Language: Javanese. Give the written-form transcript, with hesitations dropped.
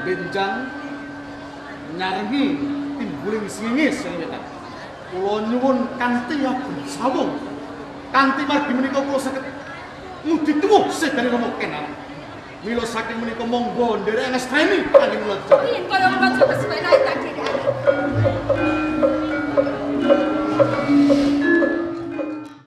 Benjang nyarengi timbuling singis sing wetan. Kula nyuwun kanthi sawung. Kanthi margi menika kula saged ngudi tuwuh sedaya Rama Kenan. Mila saking menika monggo nderek ngastani kanthi kula. Yen kaya ngono aja wis enak tak